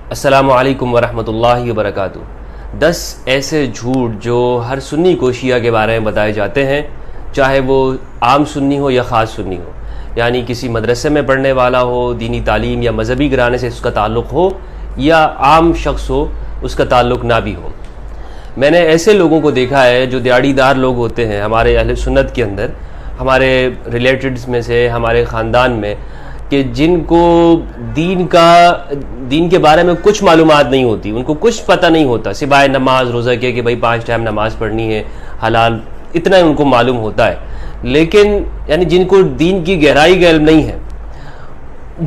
السلام علیکم ورحمۃ اللہ وبرکاتہ۔ 10 ایسے جھوٹ جو ہر سنی کو شیعہ کے بارے میں بتائے جاتے ہیں، چاہے وہ عام سنی ہو یا خاص سنی ہو، یعنی کسی مدرسے میں پڑھنے والا ہو، دینی تعلیم یا مذہبی گھرانے سے اس کا تعلق ہو، یا عام شخص ہو اس کا تعلق نہ بھی ہو۔ میں نے ایسے لوگوں کو دیکھا ہے جو دیہڑی دار لوگ ہوتے ہیں ہمارے اہل سنت کے اندر، ہمارے ریلیٹڈز میں سے، ہمارے خاندان میں، کہ جن کو دین کے بارے میں کچھ معلومات نہیں ہوتی، ان کو کچھ پتہ نہیں ہوتا سوائے نماز روزہ کے کہ بھائی 5 ٹائم نماز پڑھنی ہے، حلال، اتنا ان کو معلوم ہوتا ہے، لیکن یعنی جن کو دین کی گہرائی کا علم نہیں ہے،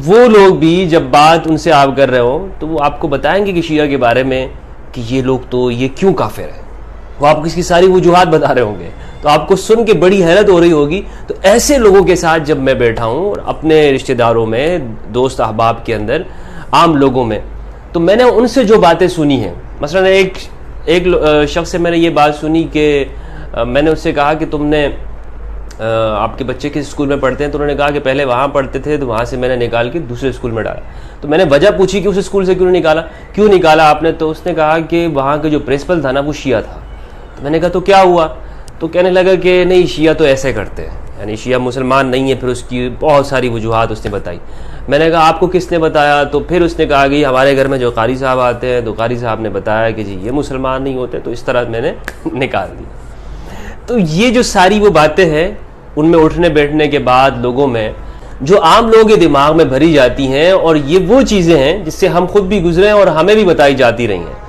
وہ لوگ بھی جب بات ان سے آپ کر رہے ہو تو وہ آپ کو بتائیں گے کہ شیعہ کے بارے میں کہ یہ لوگ تو یہ کیوں کافر ہیں، وہ آپ کو اس کی ساری وجوہات بتا رہے ہوں گے، تو آپ کو سن کے بڑی حیرت ہو رہی ہوگی۔ تو ایسے لوگوں کے ساتھ جب میں بیٹھا ہوں اور اپنے رشتہ داروں میں، دوست احباب کے اندر، عام لوگوں میں، تو میں نے ان سے جو باتیں سنی ہیں، مثلا ایک شخص سے میں نے یہ بات سنی کہ میں نے اس سے کہا کہ تم نے آپ کے بچے کس اسکول میں پڑھتے ہیں؟ تو انہوں نے کہا کہ پہلے وہاں پڑھتے تھے، تو وہاں سے میں نے نکال کے دوسرے اسکول میں ڈالا۔ تو میں نے وجہ پوچھی کہ اس اسکول سے کیوں نکالا آپ نے؟ تو اس نے کہا کہ وہاں کے جو پرنسپل تھا نا وہ شیعہ تھا۔ تو میں نے کہا تو کیا ہوا؟ تو کہنے لگا کہ نہیں، شیعہ تو ایسے کرتے ہیں، یعنی شیعہ مسلمان نہیں ہے۔ پھر اس کی بہت ساری وجوہات اس نے بتائی۔ میں نے کہا آپ کو کس نے بتایا؟ تو پھر اس نے کہا کہ ہمارے گھر میں جو قاری صاحب آتے ہیں، تو قاری صاحب نے بتایا کہ جی یہ مسلمان نہیں ہوتے، تو اس طرح میں نے نکال دی۔ تو یہ جو ساری وہ باتیں ہیں، ان میں اٹھنے بیٹھنے کے بعد لوگوں میں جو عام لوگوں کے دماغ میں بھری جاتی ہیں، اور یہ وہ چیزیں ہیں جس سے ہم خود بھی گزرے ہیں اور ہمیں بھی بتائی جاتی رہی ہیں۔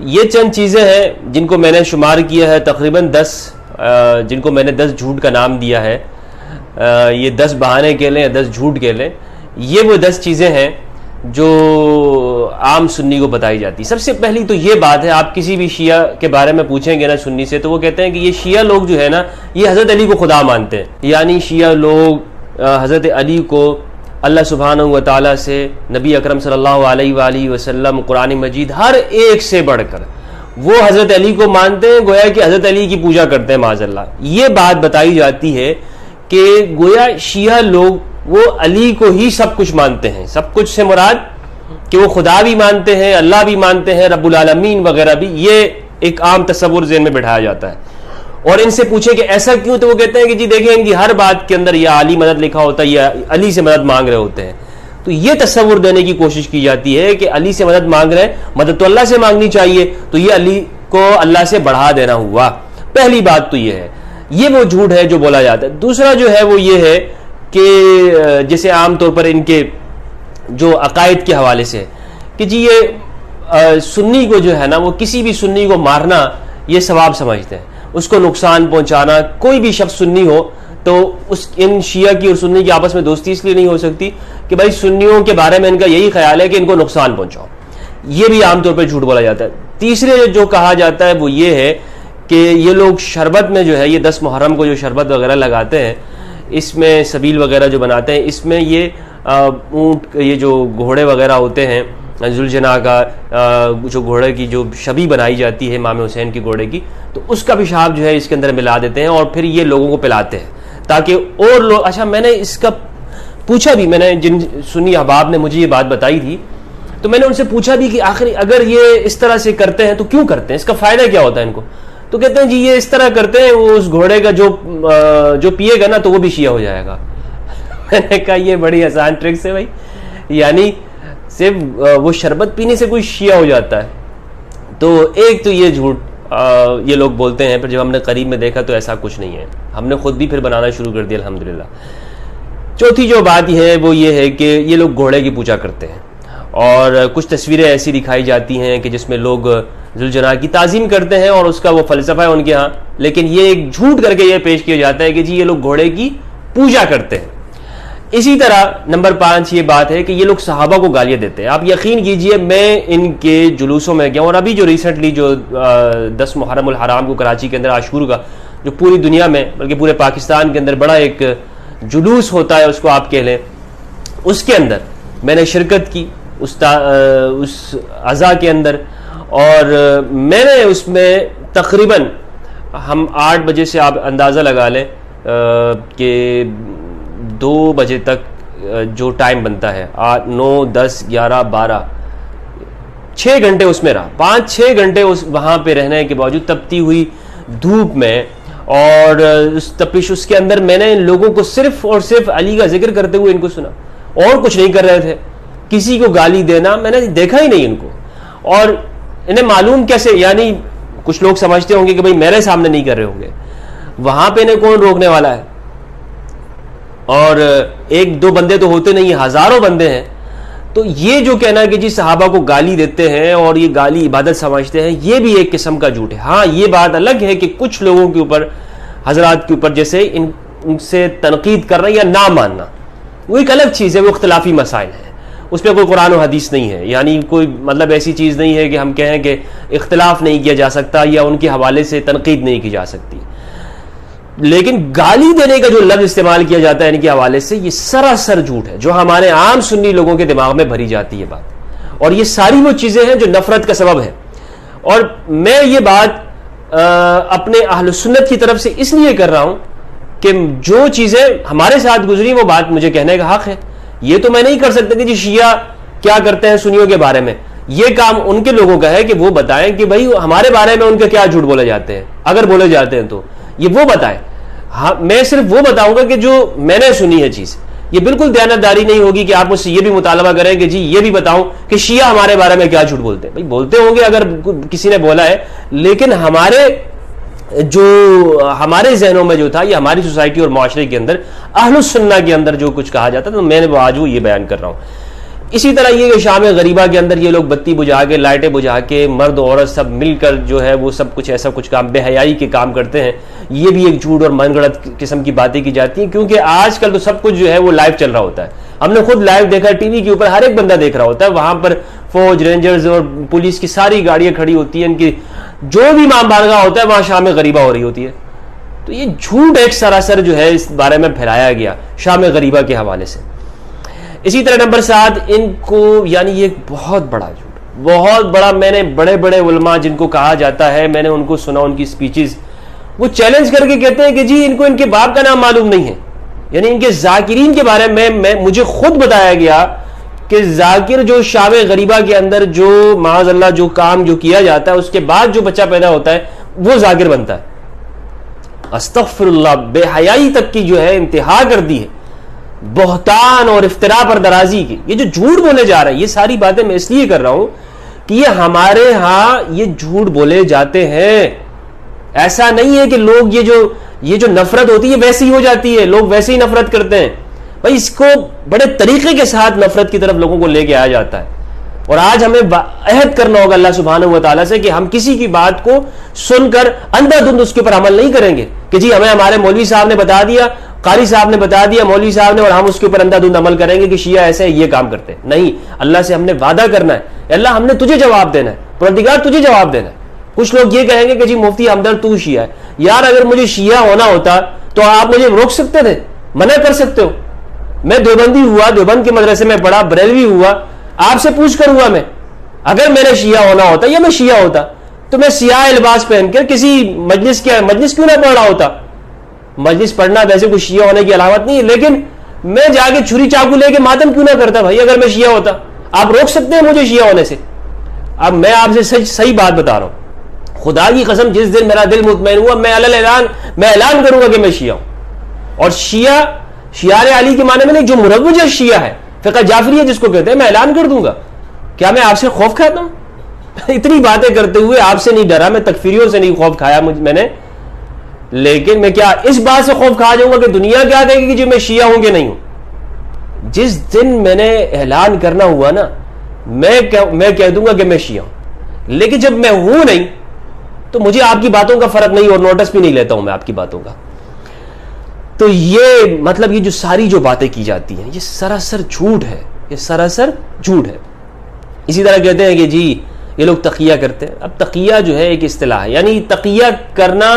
یہ چند چیزیں ہیں جن کو میں نے شمار کیا ہے، تقریباً 10، جن کو میں نے 10 جھوٹ کا نام دیا ہے۔ یہ 10 بہانے کہہ لیں یا 10 جھوٹ کہہ لیں، یہ وہ 10 چیزیں ہیں جو عام سنی کو بتائی جاتی۔ سب سے پہلی تو یہ بات ہے، آپ کسی بھی شیعہ کے بارے میں پوچھیں گے نا سنی سے، تو وہ کہتے ہیں کہ یہ شیعہ لوگ جو ہے نا، یہ حضرت علی کو خدا مانتے ہیں، یعنی شیعہ لوگ حضرت علی کو اللہ سبحانہ و تعالیٰ سے، نبی اکرم صلی اللہ علیہ وآلہ وسلم، قرآن مجید، ہر ایک سے بڑھ کر وہ حضرت علی کو مانتے ہیں، گویا کہ حضرت علی کی پوجا کرتے ہیں معاذ اللہ۔ یہ بات بتائی جاتی ہے کہ گویا شیعہ لوگ وہ علی کو ہی سب کچھ مانتے ہیں۔ سب کچھ سے مراد کہ وہ خدا بھی مانتے ہیں، اللہ بھی مانتے ہیں، رب العالمین وغیرہ بھی۔ یہ ایک عام تصور ذہن میں بٹھایا جاتا ہے، اور ان سے پوچھے کہ ایسا کیوں؟ تو وہ کہتے ہیں کہ جی دیکھیں، ان کی ہر بات کے اندر یا علی مدد لکھا ہوتا ہے یا علی سے مدد مانگ رہے ہوتے ہیں۔ تو یہ تصور دینے کی کوشش کی جاتی ہے کہ علی سے مدد مانگ رہے ہیں، مدد تو اللہ سے مانگنی چاہیے، تو یہ علی کو اللہ سے بڑھا دینا ہوا۔ پہلی بات تو یہ ہے، یہ وہ جھوٹ ہے جو بولا جاتا ہے۔ دوسرا جو ہے وہ یہ ہے کہ جیسے عام طور پر ان کے جو عقائد کے حوالے سے کہ جی یہ سنی کو جو ہے نا، وہ کسی بھی سنی کو مارنا یہ ثواب سمجھتے ہیں، اس کو نقصان پہنچانا۔ کوئی بھی شخص سنی ہو تو ان شیعہ کی اور سنی کی آپس میں دوستی اس لیے نہیں ہو سکتی کہ بھائی سنیوں کے بارے میں ان کا یہی خیال ہے کہ ان کو نقصان پہنچاؤ۔ یہ بھی عام طور پر جھوٹ بولا جاتا ہے۔ تیسرے جو کہا جاتا ہے وہ یہ ہے کہ یہ لوگ شربت میں جو ہے، یہ 10 محرم کو جو شربت وغیرہ لگاتے ہیں، اس میں سبیل وغیرہ جو بناتے ہیں، اس میں یہ اونٹ، یہ جو گھوڑے وغیرہ ہوتے ہیں، ذوالجناح کا جو گھوڑے کی جو شبیہ بنائی جاتی ہے امام حسین کی گھوڑے کی، تو اس کا پیشاب جو ہے اس کے اندر ملا دیتے ہیں، اور پھر یہ لوگوں کو پلاتے ہیں تاکہ اور لوگ۔ اچھا، میں نے اس کا پوچھا بھی، میں نے جن سنی احباب نے مجھے یہ بات بتائی تھی، تو میں نے ان سے پوچھا بھی کہ آخر اگر یہ اس طرح سے کرتے ہیں تو کیوں کرتے ہیں، اس کا فائدہ کیا ہوتا ہے ان کو؟ تو کہتے ہیں جی یہ اس طرح کرتے ہیں، وہ اس گھوڑے کا جو پیے گا نا تو وہ بھی شیعہ ہو جائے گا۔ میں نے کہا یہ بڑی آسان ٹرکس ہے بھائی، یعنی صرف وہ شربت پینے سے کوئی شیعہ ہو جاتا ہے؟ تو ایک تو یہ جھوٹ یہ لوگ بولتے ہیں، پھر جب ہم نے قریب میں دیکھا تو ایسا کچھ نہیں ہے، ہم نے خود بھی پھر بنانا شروع کر دیا الحمدللہ۔ چوتھی جو بات ہے وہ یہ ہے کہ یہ لوگ گھوڑے کی پوجا کرتے ہیں، اور کچھ تصویریں ایسی دکھائی جاتی ہیں کہ جس میں لوگ ذوالجناح کی تعظیم کرتے ہیں، اور اس کا وہ فلسفہ ہے ان کے ہاں، لیکن یہ ایک جھوٹ کر کے یہ پیش کیا جاتا ہے کہ جی یہ لوگ گھوڑے کی پوجا کرتے ہیں۔ اسی طرح نمبر 5 یہ بات ہے کہ یہ لوگ صحابہ کو گالیاں دیتے ہیں۔ آپ یقین کیجئے، میں ان کے جلوسوں میں گیا، اور ابھی جو ریسنٹلی جو 10 محرم الحرام کو کراچی کے اندر عاشور کا جو پوری دنیا میں بلکہ پورے پاکستان کے اندر بڑا ایک جلوس ہوتا ہے، اس کو آپ کہہ لیں، اس کے اندر میں نے شرکت کی اس عزا کے اندر، اور میں نے اس میں تقریباً ہم 8 بجے سے آپ اندازہ لگا لیں کہ 2 بجے تک جو ٹائم بنتا ہے، 8 9 10 11 12 6 گھنٹے اس میں رہا, 5-6 گھنٹے وہاں پہ رہنے کے باوجود تپتی ہوئی دھوپ میں اور اس تپش اس کے اندر میں نے ان لوگوں کو صرف اور صرف علی کا ذکر کرتے ہوئے ان کو سنا, اور کچھ نہیں کر رہے تھے. کسی کو گالی دینا میں نے دیکھا ہی نہیں ان کو. اور انہیں معلوم کیسے, یعنی کچھ لوگ سمجھتے ہوں گے کہ بھئی میرے سامنے نہیں کر رہے ہوں گے, وہاں پہ انہیں کون روکنے والا ہے. اور 1-2 بندے تو ہوتے نہیں, ہزاروں بندے ہیں. تو یہ جو کہنا ہے کہ جی صحابہ کو گالی دیتے ہیں اور یہ گالی عبادت سمجھتے ہیں, یہ بھی ایک قسم کا جھوٹ ہے. ہاں یہ بات الگ ہے کہ کچھ لوگوں کے اوپر, حضرات کے اوپر جیسے ان سے تنقید کرنا یا نہ ماننا, وہ ایک الگ چیز ہے, وہ اختلافی مسائل ہیں, اس پہ کوئی قرآن و حدیث نہیں ہے. یعنی کوئی مطلب ایسی چیز نہیں ہے کہ ہم کہیں کہ اختلاف نہیں کیا جا سکتا یا ان کے حوالے سے تنقید نہیں کی جا سکتی. لیکن گالی دینے کا جو لفظ استعمال کیا جاتا ہے ان کے حوالے سے, یہ سراسر جھوٹ ہے جو ہمارے عام سنی لوگوں کے دماغ میں بھری جاتی ہے بات. اور یہ ساری وہ چیزیں ہیں جو نفرت کا سبب ہے. اور میں یہ بات اپنے اہل سنت کی طرف سے اس لیے کر رہا ہوں کہ جو چیزیں ہمارے ساتھ گزری وہ بات مجھے کہنے کا حق ہے. یہ تو میں نہیں کر سکتا کہ جی شیعہ کیا کرتے ہیں سنیوں کے بارے میں. یہ کام ان کے لوگوں کا ہے کہ وہ بتائیں کہ بھائی ہمارے بارے میں ان کے کیا جھوٹ بولے جاتے ہیں, اگر بولے جاتے ہیں تو یہ وہ بتائیں. ہاں میں صرف وہ بتاؤں گا کہ جو میں نے سنی ہے چیز. یہ بالکل دیانتداری نہیں ہوگی کہ آپ مجھ سے یہ بھی مطالبہ کریں کہ جی یہ بھی بتاؤں کہ شیعہ ہمارے بارے میں کیا جھوٹ بولتے ہیں. بھائی بولتے ہوں گے اگر کسی نے بولا ہے, لیکن ہمارے ذہنوں میں جو تھا, یہ ہماری سوسائٹی اور معاشرے کے اندر اہل السنہ کے اندر جو کچھ کہا جاتا, تو میں نے آج وہ یہ بیان کر رہا ہوں. اسی طرح یہ کہ شام غریبہ کے اندر یہ لوگ بتی بجھا کے, لائٹیں بجھا کے, مرد عورت سب مل کر جو ہے وہ سب کچھ ایسا کچھ کام بے حیائی کے کام کرتے ہیں, یہ بھی ایک جھوٹ اور من گھڑت قسم کی باتیں کی جاتی ہیں. کیونکہ آج کل تو سب کچھ جو ہے وہ لائیو چل رہا ہوتا ہے. ہم نے خود لائیو دیکھا, ٹی وی کے اوپر ہر ایک بندہ دیکھ رہا ہوتا ہے, وہاں پر فوج, رینجرز اور پولیس کی ساری گاڑیاں کھڑی ہوتی ہیں, ان کی جو بھی امام بارگاہ ہوتا ہے وہاں شام غریبہ ہو رہی ہوتی ہے. تو یہ جھوٹ ایک سراسر جو ہے اس بارے میں پھیلایا گیا شام غریبہ کے حوالے سے. اسی طرح نمبر 7 ان کو, یعنی یہ بہت بڑا جھوٹ, بہت بڑا. میں نے بڑے بڑے علماء جن کو کہا جاتا ہے, میں نے ان کو سنا, ان کی سپیچز, وہ چیلنج کر کے کہتے ہیں کہ جی ان کو ان کے باپ کا نام معلوم نہیں ہے. یعنی ان کے ذاکرین کے بارے میں مجھے خود بتایا گیا کہ ذاکر جو شام غریبہ کے اندر جو معاذ اللہ جو کام جو کیا جاتا ہے, اس کے بعد جو بچہ پیدا ہوتا ہے وہ ذاکر بنتا ہے. استغفر اللہ, بے حیائی تک کی جو ہے انتہا کر دی ہے, بہتان اور افتراء پر درازی کی. یہ جو جھوٹ بولے جا رہے ہیں, یہ ساری باتیں میں اس لیے کر رہا ہوں کہ یہ ہمارے ہاں یہ جھوٹ بولے جاتے ہیں. ایسا نہیں ہے کہ لوگ یہ جو نفرت ہوتی ہے ویسی ہی ہو جاتی ہے, لوگ ویسے ہی نفرت کرتے ہیں. بھائی اس کو بڑے طریقے کے ساتھ نفرت کی طرف لوگوں کو لے کے آیا جاتا ہے. اور آج ہمیں عہد کرنا ہوگا اللہ سبحانہ و تعالیٰ سے کہ ہم کسی کی بات کو سن کر اندھا دھند اس کے اوپر عمل نہیں کریں گے کہ جی ہمیں ہمارے مولوی صاحب نے بتا دیا, قاری صاحب نے بتا دیا, مولوی صاحب نے, اور ہم اس کے اوپر اندھا دھند عمل کریں گے کہ شیعہ ایسے ہیں, یہ کام کرتے ہیں. نہیں, اللہ سے ہم نے وعدہ کرنا ہے, اللہ ہم نے تجھے جواب دینا ہے, پروردگار تجھے جواب دینا ہے. کچھ لوگ یہ کہیں گے کہ جی مفتی ہمدرد تو شیعہ ہے. یار اگر مجھے شیعہ ہونا ہوتا تو آپ مجھے روک سکتے تھے, منع کر سکتے ہو. میں دیوبندی ہوا, دیوبند کے مدرسے میں پڑھا, بریلوی ہوا, آپ سے پوچھ کر ہوا. میں اگر میرے شیعہ ہونا ہوتا یا میں شیعہ ہوتا تو میں سیاہ لباس پہن کر کسی مجلس کیوں نہ پڑھ رہا ہوتا. مجلس پڑھنا ویسے کوئی شیعہ ہونے کی علامت نہیں ہے, لیکن میں جا کے چھری چاقو لے کے ماتم کیوں نہ کرتا بھائی اگر میں شیعہ ہوتا. آپ روک سکتے ہیں مجھے شیعہ ہونے سے؟ اب میں آپ سے صحیح بات بتا رہا ہوں, خدا کی قسم جس دن میرا دل مطمئن ہوا میں اعلان کروں گا کہ میں شیعہ ہوں. اور شیعہ علی کے معنی میں نہیں, جو مروج شیعہ ہے, فقہ جعفری ہے جس کو کہتے ہیں, میں اعلان کر دوں گا. کیا میں آپ سے خوف کھاتا ہوں؟ اتنی باتیں کرتے ہوئے آپ سے نہیں ڈرا, میں تکفیریوں سے نہیں خوف کھایا میں نے, لیکن میں کیا اس بات سے خوف کھا جاؤں گا کہ دنیا کیا کہے گی کہ جی میں شیعہ ہوں کہ نہیں ہوں. جس دن میں نے اعلان کرنا ہوا نا, میں کہہ دوں گا کہ میں شیعہ ہوں. لیکن جب میں ہوں نہیں تو مجھے آپ کی باتوں کا فرق نہیں, اور نوٹس بھی نہیں لیتا ہوں میں آپ کی باتوں کا. تو یہ مطلب یہ جو ساری جو باتیں کی جاتی ہیں یہ سراسر جھوٹ ہے, یہ سراسر جھوٹ ہے. اسی طرح کہتے ہیں کہ جی یہ لوگ تقیہ کرتے ہیں. اب تقیہ جو ہے ایک اصطلاح ہے, یعنی تقیہ کرنا,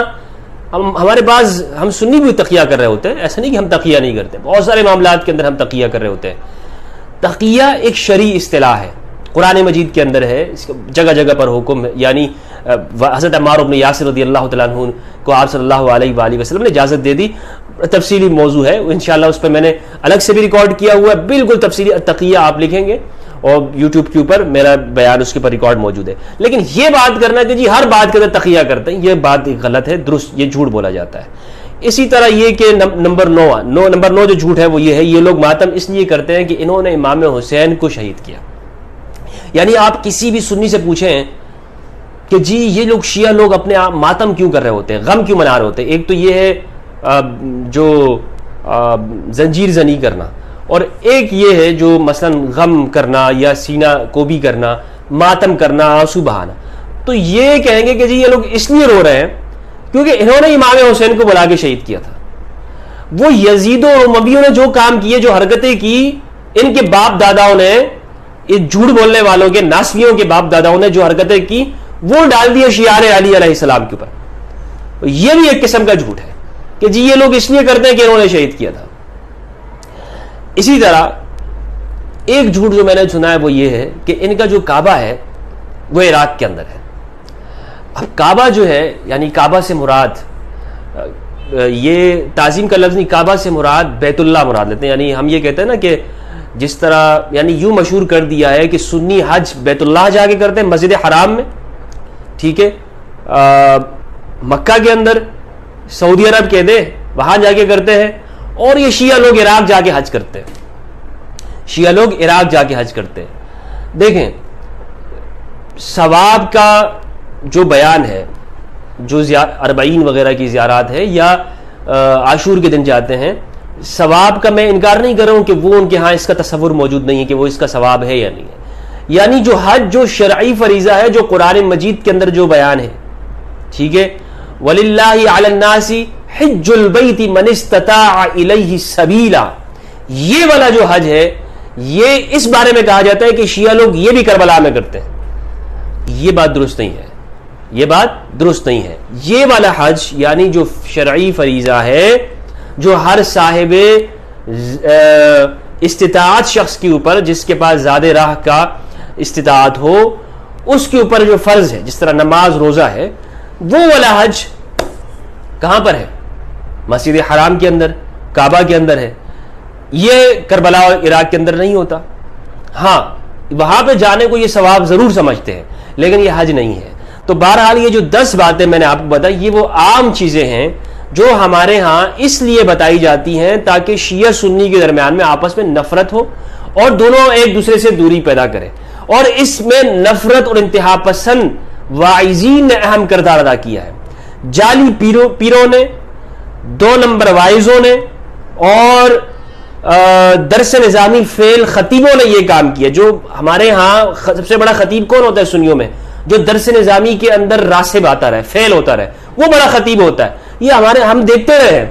ہمارے بعض ہم سنی بھی تقیہ کر رہے ہوتے ہیں, ایسا نہیں کہ ہم تقیہ نہیں کرتے, بہت سارے معاملات کے اندر ہم تقیہ کر رہے ہوتے ہیں. تقیہ ایک شرعی اصطلاح ہے, قرآن مجید کے اندر ہے, اس جگہ جگہ پر حکم ہے. یعنی حضرت عمار بن یاسر رضی اللہ تعالیٰ عنہ کو آپ صلی اللہ علیہ وآلہ وسلم نے اجازت دے دی. تفصیلی موضوع ہے انشاءاللہ, اس پہ میں نے الگ سے بھی ریکارڈ کیا ہوا ہے, بالکل تفصیلی. تقیہ آپ لکھیں گے اور یوٹیوب کے اوپر میرا بیان اس کے اوپر ریکارڈ موجود ہے. لیکن یہ بات کرنا کہ جی ہر بات کے اندر تقیہ کرتے ہیں، یہ بات غلط ہے، درست یہ جھوٹ بولا جاتا ہے. اسی طرح یہ کہ نمبر 9 جو جھوٹ ہے وہ یہ ہے، یہ لوگ ماتم اس لیے کرتے ہیں کہ انہوں نے امام حسین کو شہید کیا. یعنی آپ کسی بھی سنی سے پوچھیں کہ جی یہ لوگ شیعہ لوگ اپنے ماتم کیوں کر رہے ہوتے ہیں، غم کیوں منا رہے ہوتے ہیں. ایک تو یہ ہے جو زنجیر زنی کرنا، اور ایک یہ ہے جو مثلا غم کرنا یا سینہ کوبی کرنا، ماتم کرنا، آنسو بہانا. تو یہ کہیں گے کہ جی یہ لوگ اس لیے رو رہے ہیں کیونکہ انہوں نے امام حسین کو بلا کے شہید کیا تھا. وہ یزید و امویوں نے جو کام کیے، جو حرکتیں کی، ان کے باپ داداؤں نے، یہ جھوٹ بولنے والوں کے، ناسبیوں کے باپ داداؤں نے جو حرکتیں کی وہ ڈال دیے شیعہ علی علیہ السلام کے اوپر. یہ بھی ایک قسم کا جھوٹ ہے کہ جی یہ لوگ اس لیے کرتے ہیں کہ انہوں نے شہید کیا تھا. اسی طرح ایک جھوٹ جو میں نے سنا ہے وہ یہ ہے کہ ان کا جو کعبہ ہے وہ عراق کے اندر ہے. اب کعبہ جو ہے، یعنی کعبہ سے مراد، یہ تعظیم کا لفظ نہیں، کعبہ سے مراد بیت اللہ مراد لیتے ہیں. یعنی ہم یہ کہتے ہیں نا کہ جس طرح یعنی یوں مشہور کر دیا ہے کہ سنی حج بیت اللہ جا کے کرتے ہیں، مسجد حرام میں، ٹھیک ہے، مکہ کے اندر، سعودی عرب کہہ دے وہاں جا کے کرتے ہیں. اور یہ شیعہ لوگ عراق جا کے حج کرتے ہیں، شیعہ لوگ عراق جا کے حج کرتے ہیں. دیکھیں ثواب کا جو بیان ہے، جو اربعین وغیرہ کی زیارات ہے یا عاشور کے دن جاتے ہیں، ثواب کا میں انکار نہیں کر رہا ہوں کہ وہ ان کے ہاں اس کا تصور موجود نہیں ہے کہ وہ اس کا ثواب ہے یا نہیں ہے. یعنی جو حج جو شرعی فریضہ ہے، جو قرآن مجید کے اندر جو بیان ہے، ٹھیک ہے، وَلِلَّهِ عَلَى النَّاسِ حِجُّ الْبَيْتِ مَنِ اسْتَطَاعَ إِلَيْهِ سَبِيلًا، یہ والا جو حج ہے، یہ اس بارے میں کہا جاتا ہے کہ شیعہ لوگ یہ بھی کربلا میں کرتے ہیں. یہ بات درست نہیں ہے، یہ بات درست نہیں ہے. یہ والا حج یعنی جو شرعی فریضہ ہے، جو ہر صاحب استطاعت شخص کے اوپر، جس کے پاس زیادہ راہ کا استطاعت ہو، اس کے اوپر جو فرض ہے، جس طرح نماز روزہ ہے، وہ والا حج کہاں پر ہے؟ مسجد حرام کے اندر، کعبہ کے اندر ہے. یہ کربلا اور عراق کے اندر نہیں ہوتا. ہاں وہاں پہ جانے کو یہ ثواب ضرور سمجھتے ہیں لیکن یہ حج نہیں ہے. تو بہرحال یہ جو 10 باتیں میں نے آپ کو بتائی، یہ وہ عام چیزیں ہیں جو ہمارے ہاں اس لیے بتائی جاتی ہیں تاکہ شیعہ سنی کے درمیان میں آپس میں نفرت ہو اور دونوں ایک دوسرے سے دوری پیدا کریں. اور اس میں نفرت اور انتہا پسند واعظین نے اہم کردار ادا کیا ہے. جعلی پیروں نے، 2 نمبر وائزوں نے، اور درس نظامی فیل خطیبوں نے یہ کام کیا. جو ہمارے ہاں سب سے بڑا خطیب کون ہوتا ہے سنیوں میں؟ جو درس نظامی کے اندر راسب آتا رہے، فیل ہوتا رہے، وہ بڑا خطیب ہوتا ہے. یہ ہم دیکھتے رہے،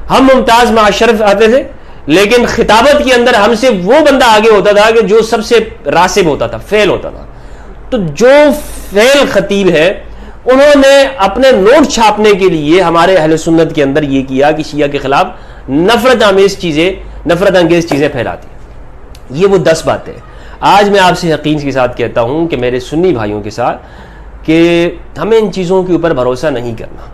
ہم ممتاز معاشرف آتے تھے لیکن خطابت کے اندر ہم سے وہ بندہ آگے ہوتا تھا کہ جو سب سے راسب ہوتا تھا، فیل ہوتا تھا. تو جو فیل خطیب ہے انہوں نے اپنے نوٹ چھاپنے کے لیے ہمارے اہل سنت کے اندر یہ کیا کہ شیعہ کے خلاف نفرت انگیز چیزیں پھیلاتی. یہ وہ 10 باتیں آج میں آپ سے یقین کے ساتھ کہتا ہوں کہ میرے سنی بھائیوں کے ساتھ کہ ہمیں ان چیزوں کے اوپر بھروسہ نہیں کرنا.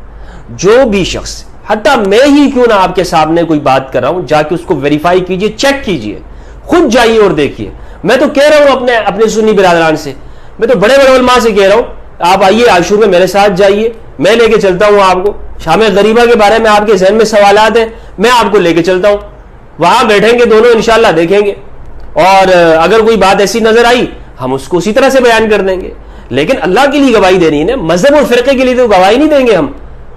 جو بھی شخص، حتیٰ میں ہی کیوں نہ آپ کے سامنے کوئی بات کر رہا ہوں، جا کے اس کو ویریفائی کیجئے، چیک کیجئے، خود جائیے اور دیکھیے. میں تو کہہ رہا ہوں اپنے سنی برادران سے، میں تو بڑے بڑے علماء سے کہہ رہا ہوں، آپ آئیے عاشور میں میرے ساتھ جائیے، میں لے کے چلتا ہوں آپ کو. شام غریبہ کے بارے میں آپ کے ذہن میں سوالات ہیں، میں آپ کو لے کے چلتا ہوں، وہاں بیٹھیں گے دونوں انشاءاللہ، دیکھیں گے، اور اگر کوئی بات ایسی نظر آئی ہم اس کو اسی طرح سے بیان کر دیں گے. لیکن اللہ کے لیے گواہی دینی ہے، مذہب اور فرقے کے لیے تو گواہی نہیں دیں گے ہم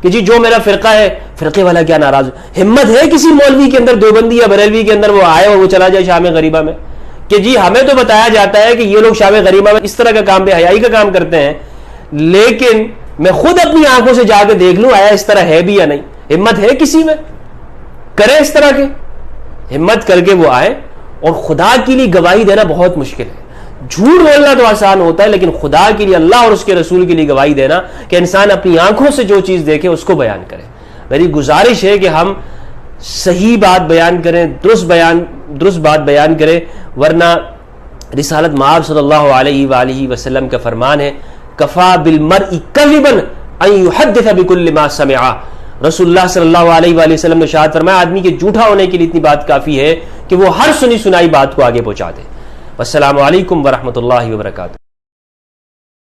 کہ جی جو میرا فرقہ ہے، فرقے والا کیا ناراض ہو. ہمت ہے کسی مولوی کے اندر، دیوبندی یا بریلوی کے اندر وہ آئے اور وہ چلا جائے شام غریبہ میں کہ جی ہمیں تو بتایا جاتا ہے کہ یہ لوگ شام غریبہ میں اس طرح کا کام، بے حیائی کا کام کرتے ہیں، لیکن میں خود اپنی آنکھوں سے جا کے دیکھ لوں آیا اس طرح ہے بھی یا نہیں. ہمت ہے کسی میں کرے اس طرح کے؟ ہمت کر کے وہ آئے. اور خدا کے لیے گواہی دینا بہت مشکل ہے. جھوٹ بولنا تو آسان ہوتا ہے لیکن خدا کے لیے، اللہ اور اس کے رسول کے لیے گواہی دینا کہ انسان اپنی آنکھوں سے جو چیز دیکھے اس کو بیان کرے. میری گزارش ہے کہ ہم صحیح بات بیان کریں، درست بات بیان کریں، ورنہ رسالت مآب صلی اللہ علیہ وآلہ وسلم کا فرمان ہے کفا بالمرء کذبا ان یحدث بکل ما سمع. رسول اللہ صلی اللہ علیہ وآلہ وسلم نے ارشاد فرمایا آدمی کے جھوٹا ہونے کے لیے اتنی بات کافی ہے کہ وہ ہر سنی سنائی بات کو آگے پہنچا دے. والسلام علیکم ورحمۃ اللہ وبرکاتہ.